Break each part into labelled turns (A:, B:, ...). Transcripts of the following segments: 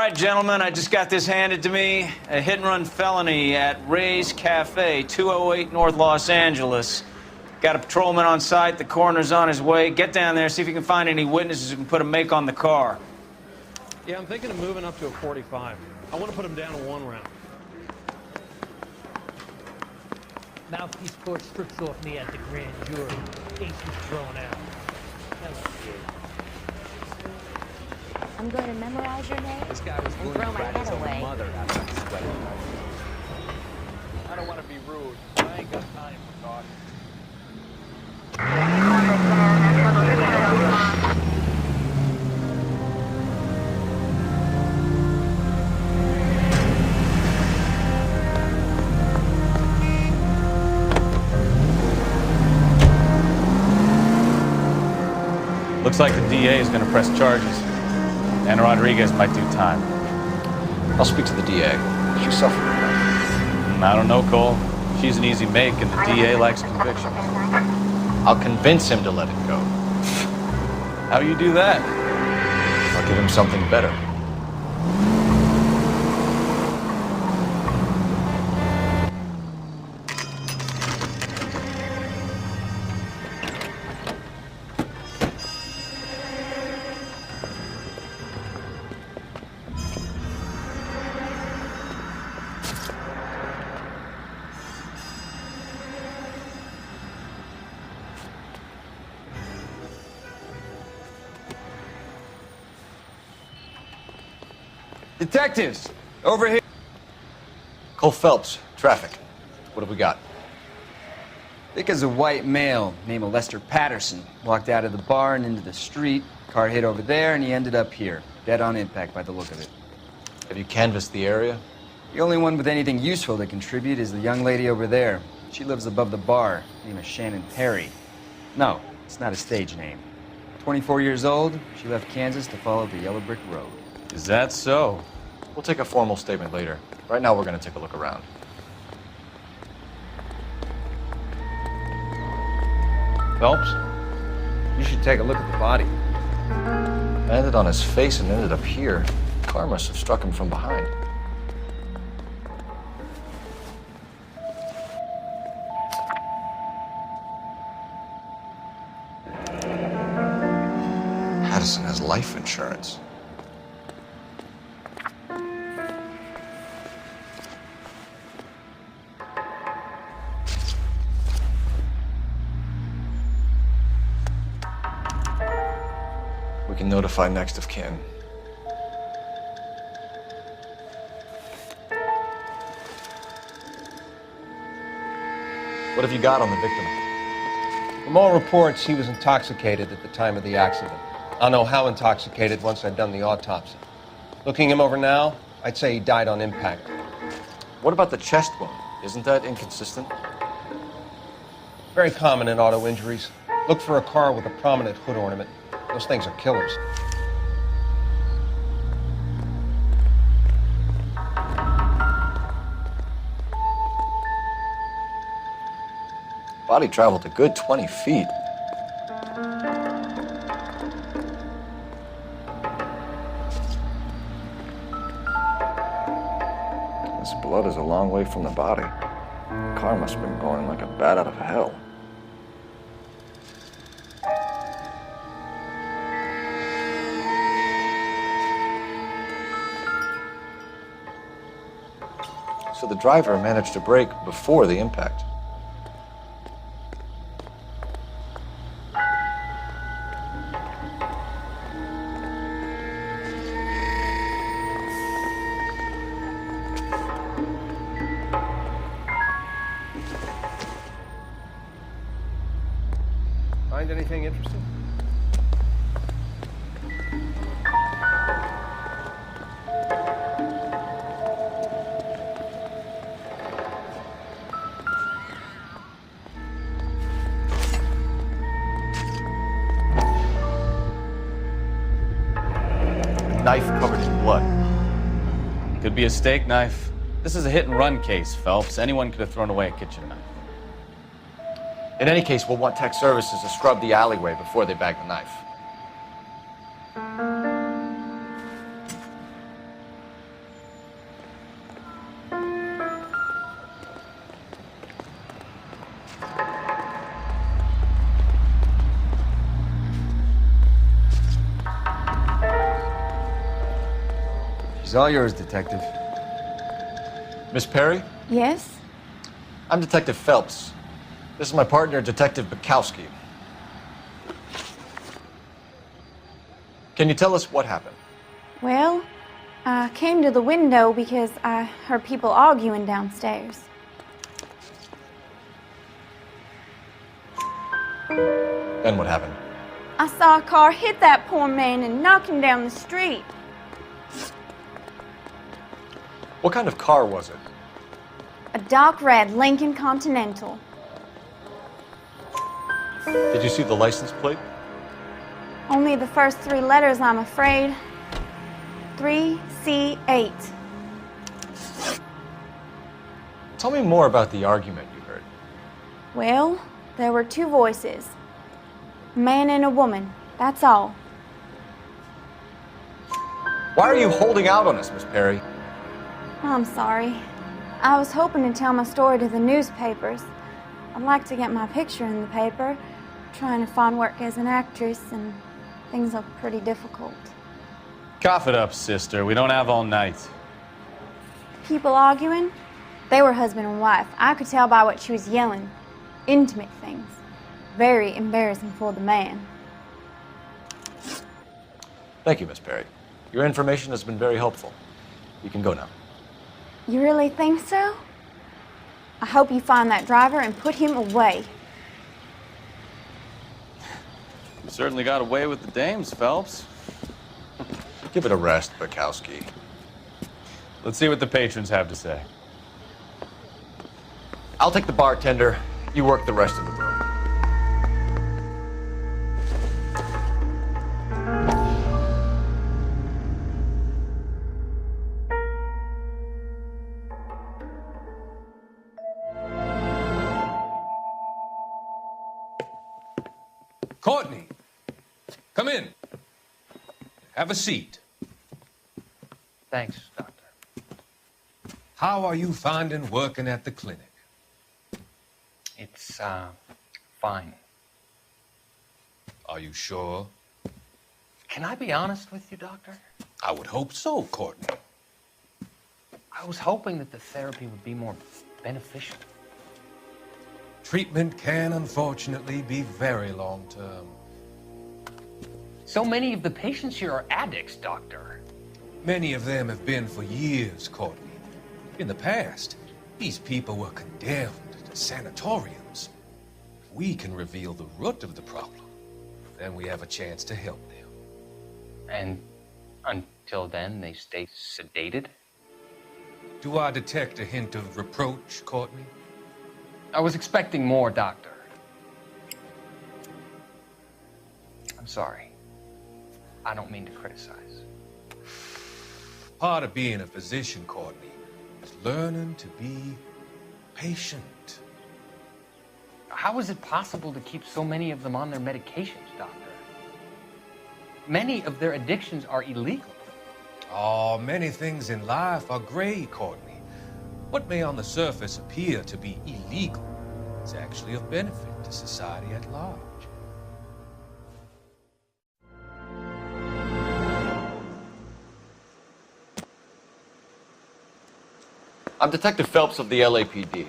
A: right, gentlemen, I just got this handed to me. A hit-and-run felony at Ray's Cafe, 208 North Los Angeles. Got a patrolman on site. The coroner's on his way. Get down there, see if you can find any witnesses who can put a make on the car.
B: Yeah, I'm thinking of moving up to a 45. I want to put him down to 1 round.
C: Mouthpiece court strips off me at the grand jury. Ace is thrown out. Hello, kid.
D: I'm going to memorize your name
E: This guy was
D: and
E: going
D: throw
E: to
D: my
E: rat his
D: head
E: own
D: away.
E: mother after the sweating.
F: I don't want to be rude, but I ain't got time for talk.
A: Looks like the DA is going to press charges. And Rodriguez might do time.
G: I'll speak to the DA. She suffered enough.
A: I don't know, Cole. She's an easy make, and the DA likes convictions.
G: I'll convince him to let it go.
A: How you do that?
G: I'll give him something better.
H: Detectives, over here.
G: Cole Phelps, traffic. What have we got?
H: Thick as a white male named Lester Patterson. Walked out of the bar and into the street. Car hit over there and he ended up here. Dead on impact by the look of it.
G: Have you canvassed the area?
H: The only one with anything useful to contribute is the young lady over there. She lives above the bar. Name is Shannon Perry. No, it's not a stage name. 24 years old, she left Kansas to follow the yellow brick road.
A: Is that so?
G: We'll take a formal statement later. Right now, we're going to take a look around.
H: Phelps, you should take a look at the body.
G: Landed on his face and ended up here. Car must have struck him from behind. Patterson has life insurance. We can notify next of kin. What have you got on the victim?
I: From all reports, he was intoxicated at the time of the accident. I'll know how intoxicated once I've done the autopsy. Looking him over now, I'd say he died on impact.
G: What about the chest wound? Isn't that inconsistent?
I: Very common in auto injuries. Look for a car with a prominent hood ornament. Those things are killers.
G: Body traveled a good 20 feet. This blood is a long way from the body. The car must have been going like a bat out of hell. So the driver managed to brake before the impact.
I: Find anything interesting?
G: Knife covered in blood.
A: Could be a steak knife. This is a hit-and-run case, Phelps. Anyone could have thrown away a kitchen knife.
G: In any case, we'll want tech services to scrub the alleyway before they bag the knife.
H: all yours, Detective.
G: Miss Perry?
D: Yes?
G: I'm Detective Phelps. This is my partner, Detective Badcompany. Can you tell us what happened?
D: Well, I came to the window because I heard people arguing downstairs.
G: Then what happened?
D: I saw a car hit that poor man and knock him down the street.
G: What kind of car was it?
D: A dark red Lincoln Continental.
G: Did you see the license plate?
D: Only the first 3 letters, I'm afraid. 3C8.
G: Tell me more about the argument you heard.
D: Well, there were 2 voices. A man and a woman, that's all.
G: Why are you holding out on us, Miss Perry?
D: I'm sorry. I was hoping to tell my story to the newspapers. I'd like to get my picture in the paper. Trying to find work as an actress, and things are pretty difficult.
A: Cough it up, sister. We don't have all night.
D: People arguing? They were husband and wife. I could tell by what she was yelling. Intimate things. Very embarrassing for the man.
G: Thank you, Miss Perry. Your information has been very helpful. You can go now.
D: You really think so? I hope you find that driver and put him away.
A: You certainly got away with the dames, Phelps.
G: Give it a rest, Badcompany.
A: Let's see what the patrons have to say.
G: I'll take the bartender. You work the rest of the room.
E: Courtney, come in. Have a seat.
F: Thanks, Doctor.
E: How are you finding working at the clinic?
F: It's, fine.
E: Are you sure?
F: Can I be honest with you, Doctor?
E: I would hope so, Courtney.
F: I was hoping that the therapy would be more beneficial.
E: Treatment can, unfortunately, be very long-term.
F: So many of the patients here are addicts, Doctor.
E: Many of them have been for years, Courtney. In the past, these people were condemned to sanatoriums. If we can reveal the root of the problem, then we have a chance to help them.
F: And until then, they stay sedated?
E: Do I detect a hint of reproach, Courtney?
F: I was expecting more, Doctor. I'm sorry. I don't mean to criticize.
E: Part of being a physician, Courtney, is learning to be patient.
F: How is it possible to keep so many of them on their medications, Doctor? Many of their addictions are illegal.
E: Oh, many things in life are gray, Courtney. What may on the surface appear to be illegal is actually of benefit to society at large.
G: I'm Detective Phelps of the LAPD.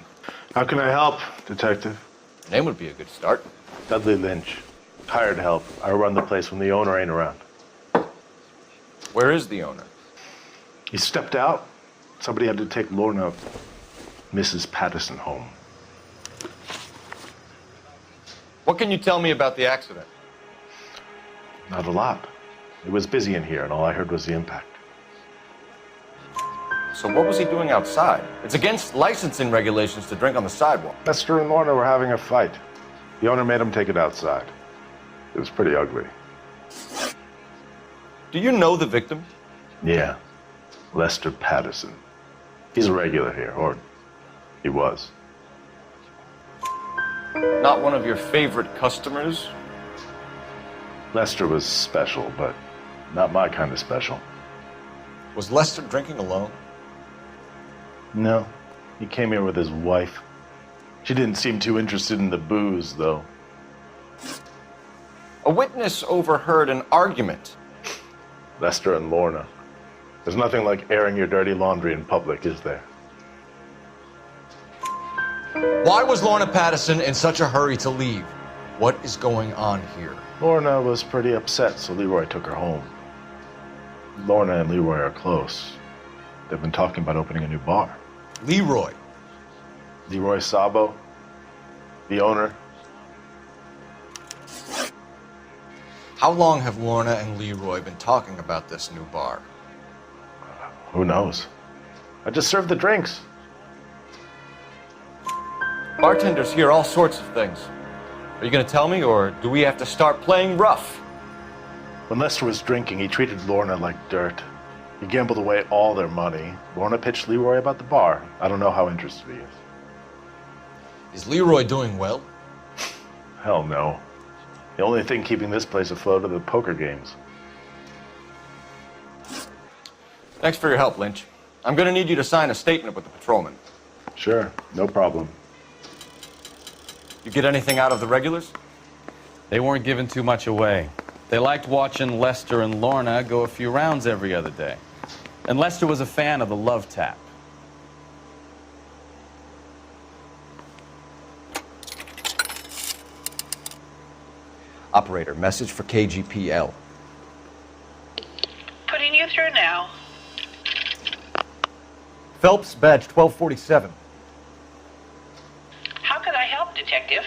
J: How can I help, Detective?
G: Your name would be a good start.
J: Dudley Lynch. Hired help. I run the place when the owner ain't around.
G: Where is the owner?
J: He stepped out. Somebody had to take Lorna, Mrs. Patterson, home.
G: What can you tell me about the accident?
J: Not a lot. It was busy in here, and all I heard was the impact.
G: So what was he doing outside? It's against licensing regulations to drink on the sidewalk.
J: Lester and Lorna were having a fight. The owner made him take it outside. It was pretty ugly.
G: Do you know the victim?
J: Yeah. Lester Patterson. He's a regular here, or he was.
G: Not one of your favorite customers?
J: Lester was special, but not my kind of special.
G: Was Lester drinking alone?
J: No. He came here with his wife. She didn't seem too interested in the booze, though.
G: A witness overheard an argument.
J: Lester and Lorna. There's nothing like airing your dirty laundry in public, is there?
K: Why was Lorna Patterson in such a hurry to leave? What is going on here?
J: Lorna was pretty upset, so Leroy took her home. Lorna and Leroy are close. They've been talking about opening a new bar.
K: Leroy?
J: Leroy Sabo, the owner.
K: How long have Lorna and Leroy been talking about this new bar?
J: Who knows? I just served the drinks.
I: Bartenders hear all sorts of things. Are you going to tell me, or do we have to start playing rough?
J: When Lester was drinking, he treated Lorna like dirt. He gambled away all their money. Lorna pitched Leroy about the bar. I don't know how interested he is.
K: Is Leroy doing well?
J: Hell no. The only thing keeping this place afloat are the poker games.
I: Thanks for your help, Lynch. I'm going to need you to sign a statement with the patrolman.
J: Sure, no problem.
I: You get anything out of the regulars?
B: They weren't giving too much away. They liked watching Lester and Lorna go a few rounds every other day. And Lester was a fan of the love tap.
I: Operator, message for KGPL.
L: Putting you through now.
I: Phelps, badge 1247.
L: How could I help, Detective?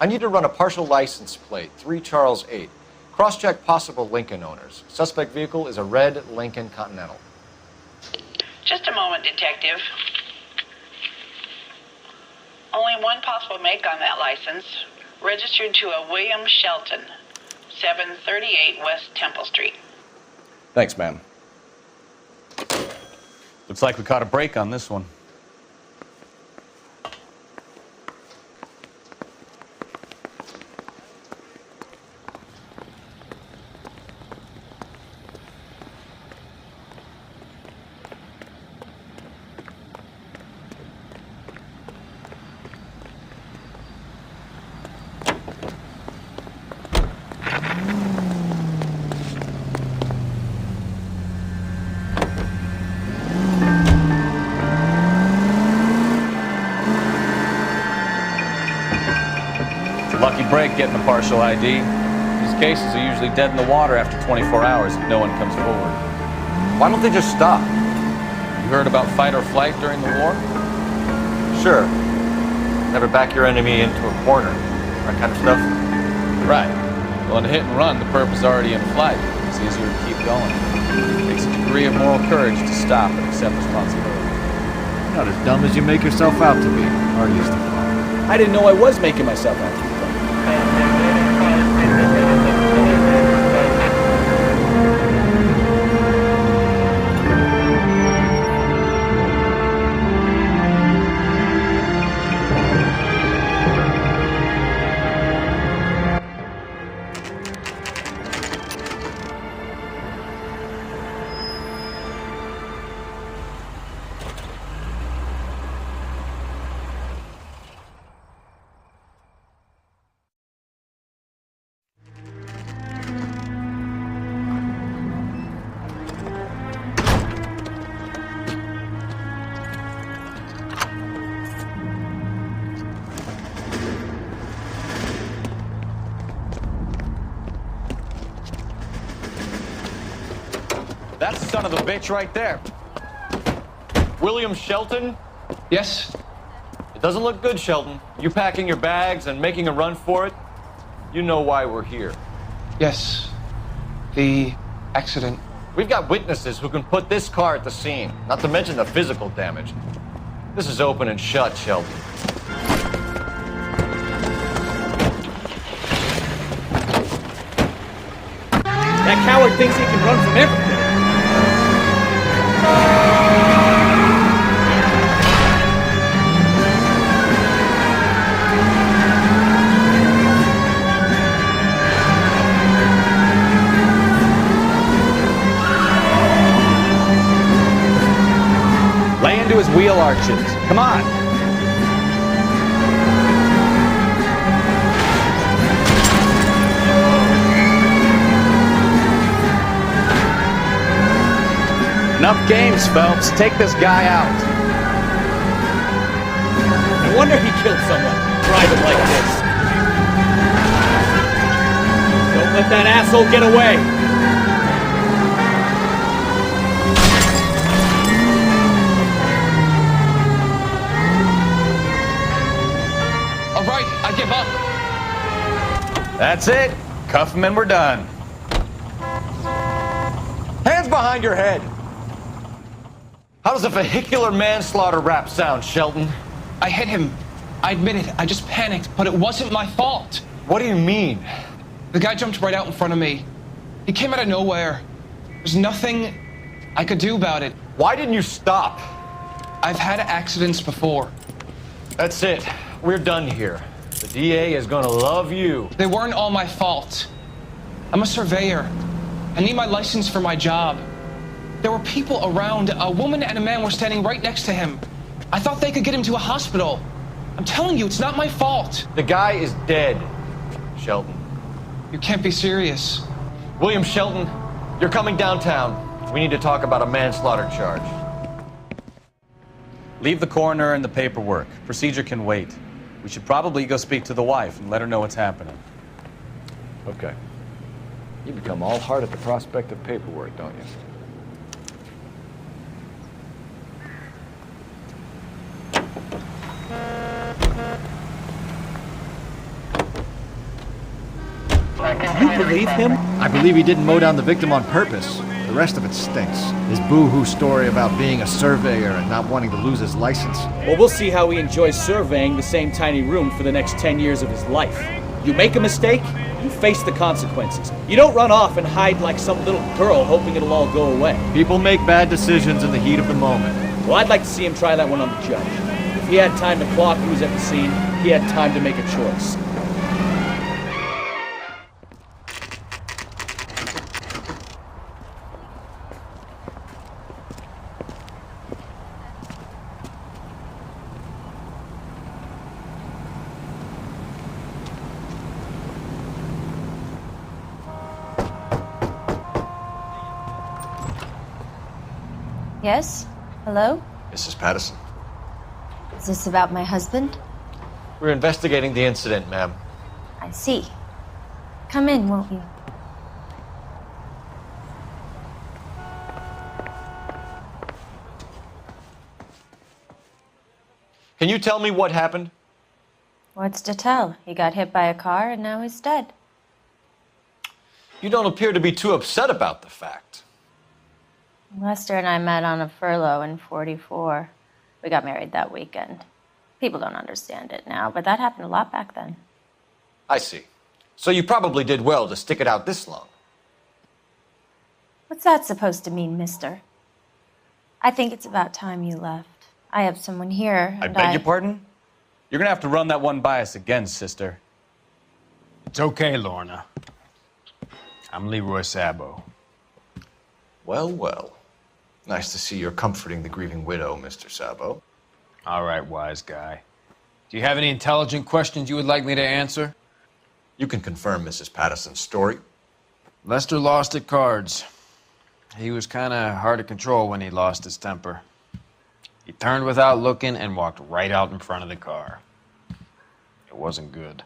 I: I need to run a partial license plate, 3 Charles 8. Cross-check possible Lincoln owners. Suspect vehicle is a red Lincoln Continental.
L: Just a moment, Detective. Only one possible make on that license. Registered to a William Shelton, 738 West Temple Street.
I: Thanks, ma'am.
B: Looks like we caught a break on this one. Lucky break getting a partial ID. These cases are usually dead in the water after 24 hours if no one comes forward.
I: Why don't they just stop?
B: You heard about fight or flight during the war?
I: Sure. Never back your enemy into a corner. That kind of stuff.
B: Right. Well, in a hit and run, the perp is already in flight. It's easier to keep going. It takes a degree of moral courage to stop and accept responsibility.
M: Not as dumb as you make yourself out to be, are you, Stefan?
B: I didn't know I was making myself out to be. That's the son of a bitch right there.
I: William Shelton?
M: Yes?
I: It doesn't look good, Shelton. You packing your bags and making a run for it? You know why we're here.
M: Yes. The accident.
I: We've got witnesses who can put this car at the scene, not to mention the physical damage. This is open and shut, Shelton.
B: That coward thinks he can run from everything. Lay into his wheel arches. Come on. Enough games, Phelps. Take this guy out.
F: No wonder he killed someone. Driving like this. Don't let that asshole get away.
B: All right, I give up. That's it. Cuff him and we're done. Hands behind your head. How does a vehicular manslaughter rap sound, Shelton?
N: I hit him. I admit it. I just panicked, but it wasn't my fault.
B: What do you mean?
N: The guy jumped right out in front of me. He came out of nowhere. There's nothing I could do about it.
B: Why didn't you stop?
N: I've had accidents before.
B: That's it. We're done here. The DA is gonna love you.
N: They weren't all my fault. I'm a surveyor. I need my license for my job. There were people around. A woman and a man were standing right next to him. I thought they could get him to a hospital. I'm telling you, it's not my fault.
B: The guy is dead, Shelton.
N: You can't be serious.
B: William Shelton, you're coming downtown. We need to talk about a manslaughter charge. Leave the coroner and the paperwork. Procedure can wait. We should probably go speak to the wife and let her know what's happening.
G: Okay. You become all heart at the prospect of paperwork, don't you?
M: You believe him? I believe he didn't mow down the victim on purpose. The rest of it stinks. His boo-hoo story about being a surveyor and not wanting to lose his license.
F: Well, we'll see how he enjoys surveying the same tiny room for the next 10 years of his life. You make a mistake, you face the consequences. You don't run off and hide like some little girl hoping it'll all go away.
M: People make bad decisions in the heat of the moment.
F: Well, I'd like to see him try that one on the judge. If he had time to clock who was at the scene, he had time to make a choice.
O: Yes? Hello?
B: Mrs. Patterson.
O: Is this about my husband?
B: We're investigating the incident, ma'am.
O: I see. Come in, won't you?
B: Can you tell me what happened?
O: What's to tell? He got hit by a car and now he's dead.
B: You don't appear to be too upset about the fact.
O: Lester and I met on a furlough in '44. We got married that weekend. People don't understand it now, but that happened a lot back then.
B: I see. So you probably did well to stick it out this long.
O: What's that supposed to mean, mister? I think it's about time you left. I have someone here,
B: I
O: and
B: beg your pardon? You're gonna have to run that one by us again, sister.
A: It's okay, Lorna. I'm Leroy Sabo.
K: Well, well. Nice to see you're comforting the grieving widow, Mr. Sabo.
A: All right, wise guy. Do you have any intelligent questions you would like me to answer?
K: You can confirm Mrs. Patterson's story.
A: Lester lost at cards. He was kind of hard to control when he lost his temper. He turned without looking and walked right out in front of the car. It wasn't good.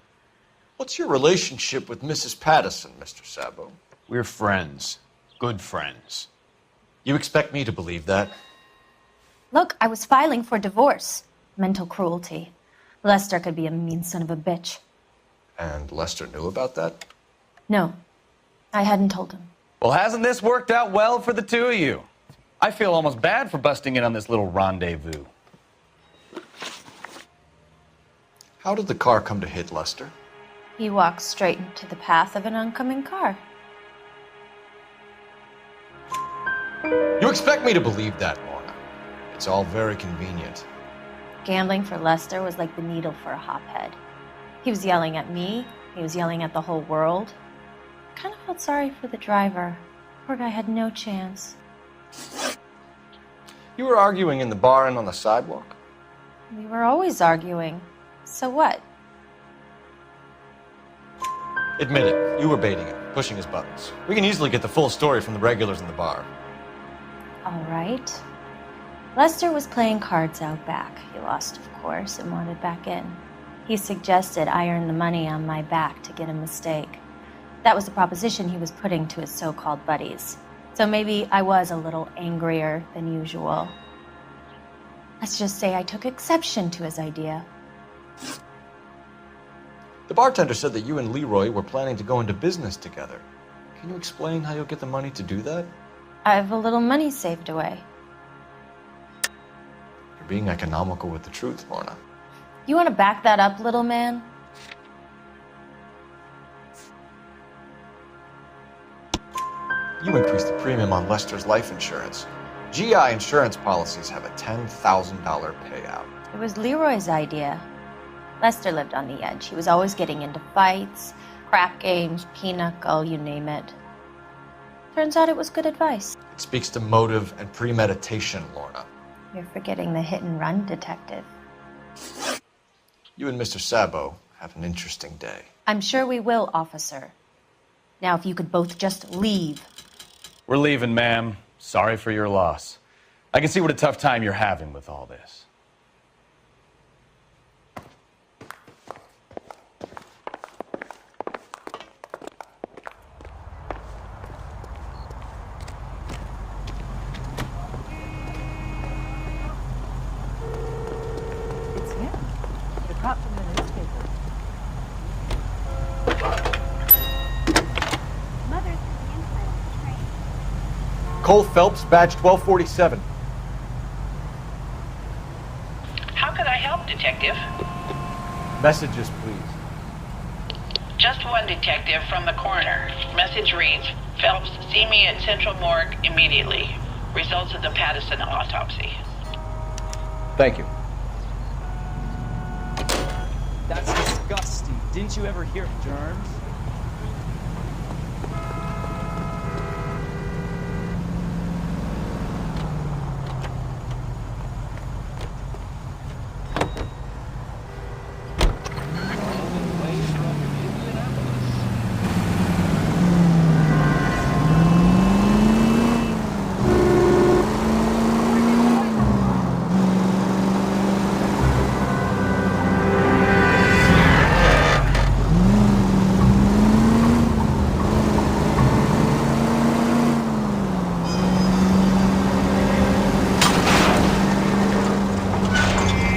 K: What's your relationship with Mrs. Patterson, Mr. Sabo?
A: We're friends. Good friends.
K: You expect me to believe that?
O: Look, I was filing for divorce. Mental cruelty. Lester could be a mean son of a bitch.
K: And Lester knew about that?
O: No, I hadn't told him.
B: Well, hasn't this worked out well for the two of you? I feel almost bad for busting in on this little rendezvous.
K: How did the car come to hit Lester?
O: He walked straight into the path of an oncoming car.
K: You expect me to believe that, Lorna? It's all very convenient.
O: Gambling for Lester was like the needle for a hophead. He was yelling at me. He was yelling at the whole world. I kind of felt sorry for the driver. Poor guy had no chance.
I: You were arguing in the bar and on the sidewalk?
O: We were always arguing. So what?
K: Admit it, you were baiting him, pushing his buttons. We can easily get the full story from the regulars in the bar.
O: All right. Lester was playing cards out back. He lost, of course, and wanted back in. He suggested I earn the money on my back to get a mistake. That was the proposition he was putting to his so-called buddies. So maybe I was a little angrier than usual. Let's just say I took exception to his idea.
K: The bartender said that you and Leroy were planning to go into business together. Can you explain how you'll get the money to do that?
O: I have a little money saved away.
K: You're being economical with the truth, Lorna.
O: You want to back that up, little man?
K: You increased the premium on Lester's life insurance. GI insurance policies have a $10,000 payout.
O: It was Leroy's idea. Lester lived on the edge. He was always getting into fights, crap games, pinochle, you name it. Turns out it was good advice.
K: It speaks to motive and premeditation, Lorna.
O: You're forgetting the hit-and-run detective.
K: You and Mr. Sabo have an interesting day.
O: I'm sure we will, officer. Now, if you could both just leave.
B: We're leaving, ma'am. Sorry for your loss. I can see what a tough time you're having with all this.
C: It's him. The cop from the newspaper.
D: Mother's coming inside on the train.
M: Cole Phelps, badge 1247.
L: How could I help, Detective?
M: Messages, please.
L: Just one detective from the coroner. Message reads, Phelps, see me at Central Morgue immediately. Results of the Patterson autopsy.
M: Thank you.
H: That's disgusting. Didn't you ever hear of germs?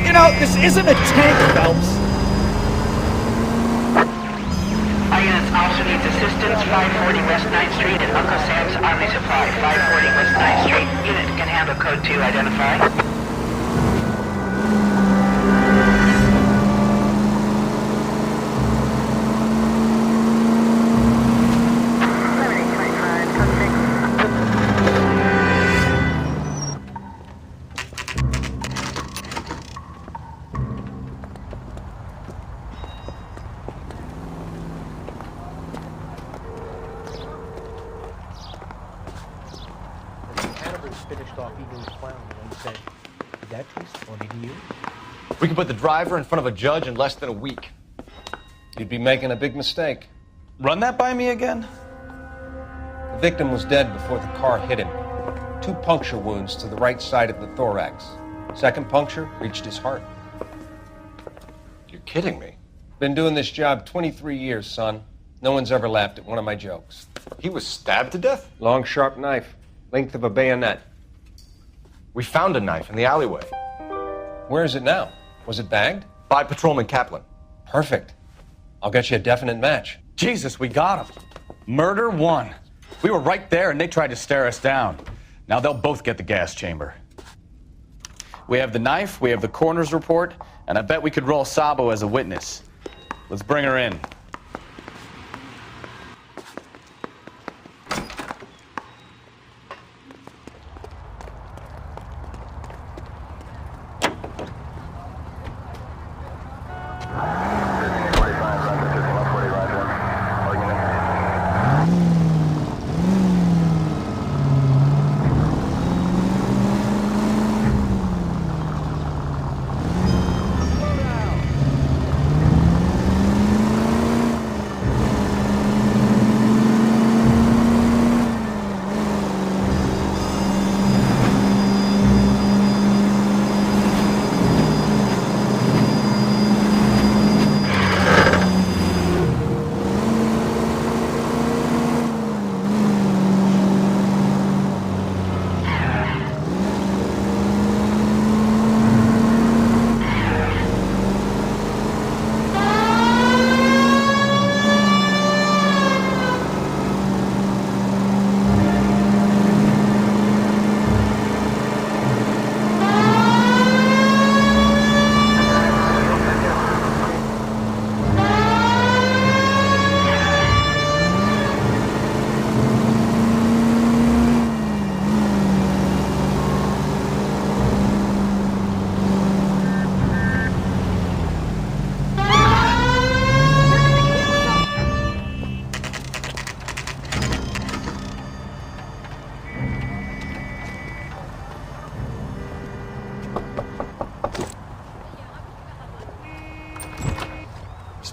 F: You know, this isn't a tank, Phelps.
L: Our units also needs assistance, 540 West 9th Street and Uncle Sam's Army Supply, 540 West 9th Street. Unit can handle code 2, identify.
C: Finished off eating the clown and said, "Did that taste funny to you?"
K: We can put the driver in front of a judge in less than a week.
I: You'd be making a big mistake.
B: Run that by me again?
I: The victim was dead before the car hit him. 2 puncture wounds to the right side of the thorax. Second puncture reached his heart.
K: You're kidding me.
I: Been doing this job 23 years, son. No one's ever laughed at one of my jokes.
K: He was stabbed to death?
I: Long, sharp knife. Length of a bayonet.
K: We found a knife in the alleyway.
I: Where is it now? Was it bagged?
K: By Patrolman Kaplan.
I: Perfect. I'll get you a definite match.
B: Jesus, we got him. Murder 1. We were right there and they tried to stare us down. Now they'll both get the gas chamber. We have the knife, we have the coroner's report, and I bet we could roll Sabo as a witness. Let's bring her in.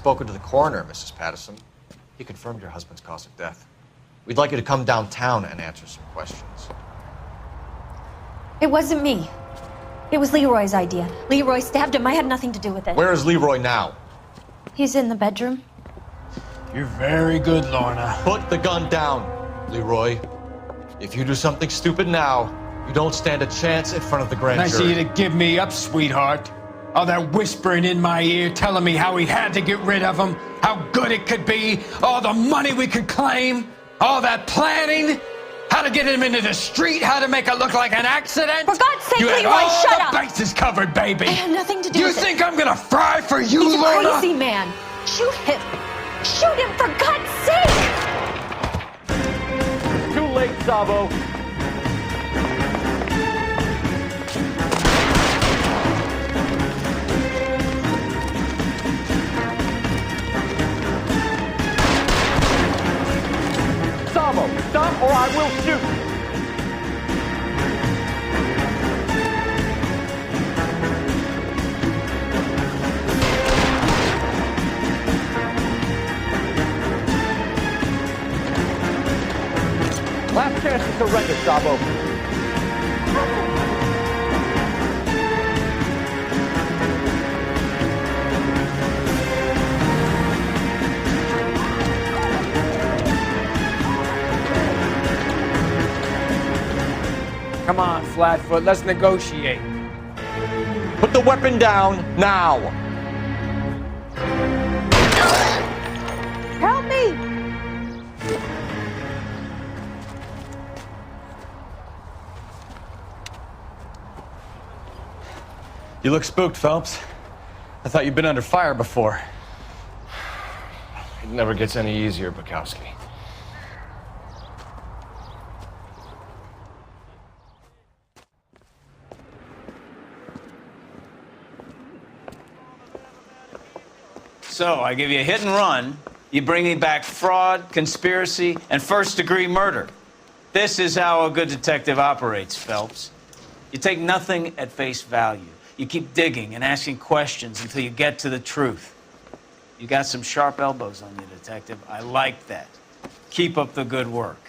K: spoken to the coroner, Mrs. Patterson. He confirmed your husband's cause of death. We'd like you to come downtown and answer some questions.
O: It wasn't me. It was Leroy's idea. Leroy stabbed him. I had nothing to do with it.
K: Where is Leroy now?
O: He's in the bedroom.
P: You're very good, Lorna.
K: Put the gun down, Leroy. If you do something stupid now, you don't stand a chance in front of the grand
P: Nice
K: jury.
P: of you to give me up, sweetheart. All that whispering in my ear telling me how we had to get rid of him, how good it could be, all the money we could claim, all that planning, how to get him into the street, how to make it look like an accident.
O: For God's sake,
P: you had
O: Leroy,
P: all
O: shut
P: the
O: up!
P: bases covered, baby.
O: I had nothing to do
P: You
O: with it.
P: think I'm gonna fry for you,
O: He's a
P: Lorna?
O: crazy man. Shoot him. Shoot him, for God's sake!
F: Too late, Sabo. Sabo, stop or I will shoot! Last chance to surrender, Sabo.
P: Come on, Flatfoot, let's negotiate.
K: Put the weapon down now.
O: Help me!
B: You look spooked, Phelps. I thought you'd been under fire before.
I: It never gets any easier, Bukowski.
A: So, I give you a hit and run. You bring me back fraud, conspiracy, and first-degree murder. This is how a good detective operates, Phelps. You take nothing at face value. You keep digging and asking questions until you get to the truth. You got some sharp elbows on you, detective. I like that. Keep up the good work.